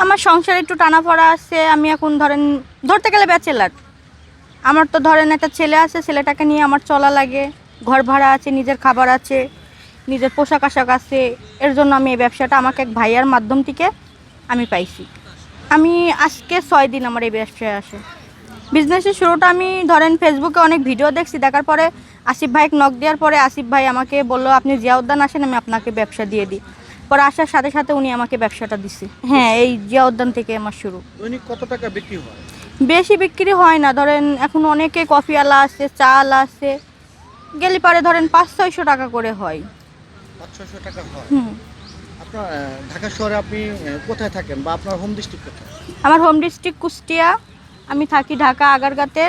আমার সংসারে একটু টানাপড়া আছে। আমি এখন ধরতে গেলে ব্যাচেলার। আমার তো একটা ছেলে আছে, ছেলেটাকে নিয়ে আমার চলা লাগে। ঘর ভাড়া আছে, নিজের খাবার আছে, নিজের পোশাক আশাক আছে। এর জন্য আমি এই ব্যবসাটা আমাকে এক ভাইয়ার মাধ্যম থেকে আমি পাইছি। আমি আজকে 6 দিন আমার এই ব্যবসায় আসে। বিজনেসের শুরুটা আমি ফেসবুকে অনেক ভিডিও দেখছি, দেখার পরে আসিফ ভাইকে নক দেওয়ার পরে আসিফ ভাই আমাকে বললো আপনি জিয়া উদ্যান আসেন, আমি আপনাকে ব্যবসা দিয়ে দিই। পরে আসার সাথে সাথে উনি আমাকে ব্যবসাটা দিছে। হ্যাঁ, এই জিয়া উদ্যান থেকে আমার শুরু। দৈনিক কত টাকা বিক্রি হয়? বেশি বিক্রি হয় না, এখন অনেকে কফি আলা আছে, চা আলা আছে, গেলে পারে 500-600 টাকা করে হয়। 500-600 টাকা হয়। হুম। আপনার ঢাকা শহরে আপনি কোথায় থাকেন বা আপনার হোম ডিস্ট্রিক্ট কোথায়? আমার হোম ডিস্ট্রিক্ট কুষ্টিয়া। আমি থাকি ঢাকা আগারগাঁতে।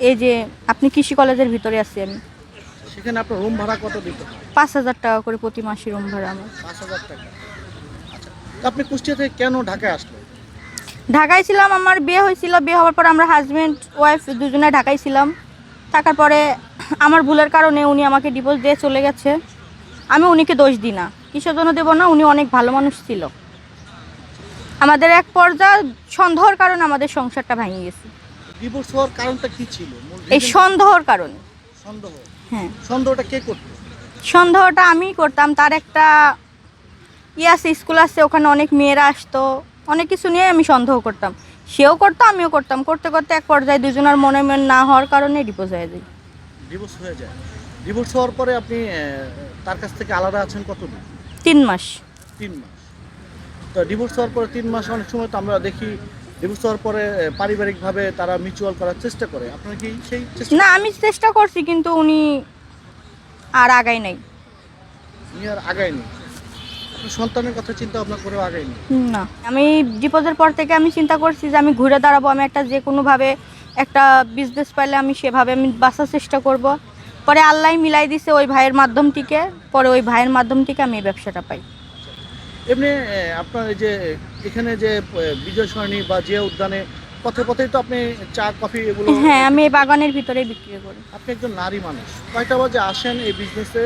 এই যে আপনি কৃষি কলেজের ভিতরে আছি আমি। সেখানে আপনার রুম ভাড়া কত দিতে হয়? 5,000 টাকা করে প্রতি মাসে রুম ভাড়া আমার। 5,000 টাকা। আচ্ছা, তো আপনি কুষ্টিয়া থেকে কেন ঢাকায় আসলেন? ঢাকায় ছিলাম, আমার বিয়ে হয়েছিল। বিয়ে হওয়ার পর আমরা হাজব্যান্ড ওয়াইফ দুজনে ঢাকায় ছিলাম। থাকার পরে আমার ভুলের কারণে উনি আমাকে ডিভোর্স দিয়ে চলে গেছে। আমি উনিকে দোষ দিই না, কিসের জন্য দেবো না, উনি অনেক ভালো মানুষ ছিল। আমাদের এক পর্যায়ে সন্দেহর কারণে আমাদের সংসারটা ভেঙে গেছে। ডিভোর্স হওয়ার কারণটা কি ছিল? এই সন্দেহর কারণে। সন্দেহ? হ্যাঁ, সন্দেহটা কে করতো? সন্দেহটা আমিই করতাম। তার একটা আছে, স্কুল আছে, ওখানে অনেক মেয়েরা আসতো, অনেক কিছু নিয়ে আমি সন্দেহ করতাম। সেও করতো, আমিও করতাম। করতে করতে এক পর্যায়ে দুজনের মনে না হওয়ার কারণে ডিভোর্স হয়ে যায়। ডিভোর্স হয়ে যায়। ডিভোর্স হওয়ার পরে আপনি তার কাছ থেকে আলাদা আছেন কতদিন? 3 মাস। 3 মাস। তো ডিভোর্স হওয়ার পরে 3 মাস অনেক সময় তো আমরা দেখি ডিভোর্স হওয়ার পরে পারিবারিকভাবে তারা মিউচুয়াল করার চেষ্টা করে। আপনার কি সেই চেষ্টা? না, আমি চেষ্টা করছি কিন্তু উনি আর আগায় নাই। উনি আর আগায়নি? আপনার সন্তানের কথা চিন্তা ভাবনা করেও আগায়নি? না, আমি ডিভোর্সের পর থেকে আমি চিন্তা করছি যে আমি ঘুরে দাঁড়াবো। আমি একটা যে কোনোভাবে একটা বিজনেস পাইলে আমি সেভাবে আমি বাঁচার চেষ্টা করব। পরে আল্লাহ মিলাই দিছে ওই ভাইয়ের মাধ্যম থেকে। পরে ওই ভাইয়ের মাধ্যম থেকে আমি এই ব্যবসাটা পাই। এমনি আপনার এই যে এখানে যে বিজয় সরণি বা জিয়া উদ্যানে পথে পথেই তো আপনি চা কফি এগুলো? হ্যাঁ, আমি এই বাগানের ভিতরেই বিক্রি করি। আপনি একজন নারী মানুষ, কয়টা বাজে আসেন এই বিজনেসে?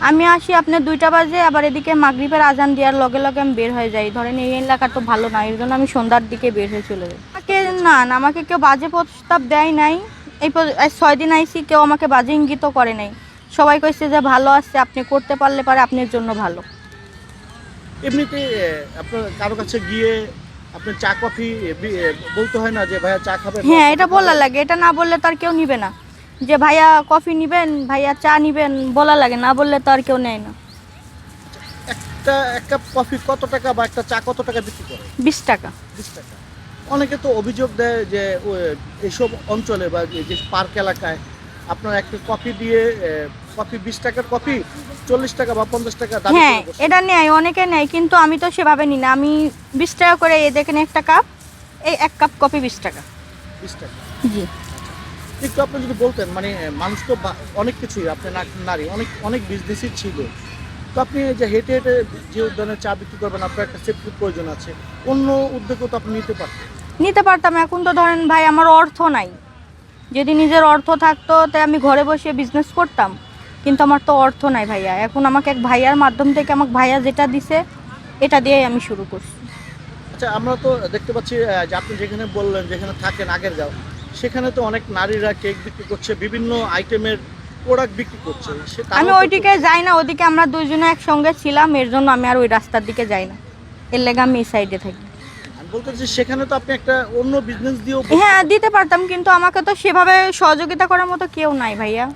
আমি আসি আপনার 2টা বাজে, আবার এদিকে মাগরিবের আজান দেওয়ার লগে লগে আমি বের হয়ে যাই। এই এলাকা তো ভালো না, এর জন্য আমি সন্ধ্যার দিকে বের হয়ে চলে যাই। আমাকে কেউ বাজে প্রস্তাব দেয় নাই। এই 6 দিন আইসি, কেউ আমাকে বাজে ইঙ্গিতও করে নাই। সবাই কইছে যে ভালো আছে, আপনি করতে পারলে পারে আপনার জন্য ভালো। এমনিতে আপনার কারো কাছে গিয়ে আপনি চা কফি বলতে হয় না যে ভাইয়া চা খাবেন? হ্যাঁ, এটা বলা লাগে। এটা না বললে তো আর কেউ নিবে না। যে ভাইয়া কফি নিবেন, ভাইয়া চা নিবেন, বলা লাগে। না বললে তো আর কেউ নেয় না। এক কাপ কফি কত টাকা বা একটা চা কত টাকা বিক্রি করে? 20 টাকা। 20 টাকা। অনেকে তো অভিযোগ দেয় যে এইসব অঞ্চলে বা যে পার্ক এলাকায় আপনার একটা কফি দিয়ে কফি 20 টাকার কফি 40 টাকা বা 50 টাকা দাম। হ্যাঁ, এটা নেয়, অনেকে নেয়, কিন্তু আমি তো সেভাবে নিই না। আমি 20 টাকা করে, এই দেখেন একটা কাপ, এই এক কাপ কফি 20 টাকা। 20 টাকা। জি। একটু আপনি যদি বলতেন, মানে মানুষ তো অনেক কিছুই, আপনি নারী অনেক অনেক বিজনেসই ছিল, তো আপনি যে হেঁটে হেঁটে যে উদ্যানে চা বিক্রি করবেন, আপনার একটা সেফটির প্রয়োজন আছে, অন্য উদ্যোগও তো আপনি নিতে পারতাম। এখন তো ভাই আমার অর্থ নাই। যদি নিজের অর্থ থাকতো তাই আমি ঘরে বসে বিজনেস করতাম, কিন্তু আমার তো অর্থ নাই ভাইয়া। এখন আমাকে এক ভাইয়ার মাধ্যম থেকে আমাকে ভাইয়া যেটা দিছে এটা দিয়েই আমি শুরু করছি। আচ্ছা, আমরা তো দেখতে পাচ্ছি যে আপনি যেখানে বললেন যেখানে থাকেন আগেরগাঁও, সেখানে তো অনেক নারীরা কেক বিক্রি করছে, বিভিন্ন আইটেমের প্রোডাক্ট বিক্রি করছে। আমি ওইদিকে যাই না, ওদিকে আমরা দুইজনে একসঙ্গে ছিলাম, এর জন্য আমি আর ওই রাস্তার দিকে যাই না। এর লেগে আমি এই সাইডে থাকি। আমি বলতে চাচ্ছি সেখানে তো আপনি একটা অন্য বিজনেস দিয়েও। হ্যাঁ, দিতে পারতাম, কিন্তু আমাকে তো সেভাবে সহযোগিতা করার মতো কেউ নাই ভাইয়া।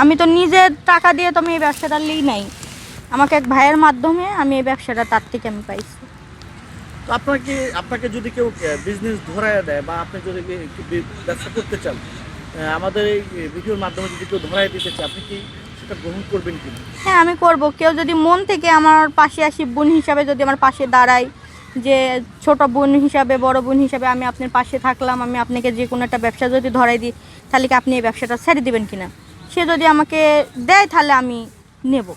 আমি তো নিজের টাকা দিয়ে তো আমি এই ব্যবসাটা লিই নাই। আমাকে এক ভাইয়ের মাধ্যমে আমি এই ব্যবসাটা তার থেকে আমি পাইছি। তো আপনাকে যদি কেউ বিজনেস ধরায় দেয় বা আপনি যদি ব্যবসা করতে চান, আমাদের এই ভিডিওর মাধ্যমে যদি কেউ ধরায় দিতে চায়, আপনি কি সেটা গ্রহণ করবেন কি? হ্যাঁ, আমি করব। কেউ যদি মন থেকে আমার পাশে আসি, বোন হিসাবে যদি আমার পাশে দাঁড়ায়, যে ছোট বোন হিসাবে, বড় বোন হিসাবে আমি আপনার পাশে থাকলাম, আমি আপনাকে যে কোনো একটা ব্যবসা যদি ধরাই দিই, তাহলে কি আপনি এই ব্যবসাটা ছেড়ে দিবেন কিনা? সে যদি আমাকে দেয় তাহলে আমি নেব।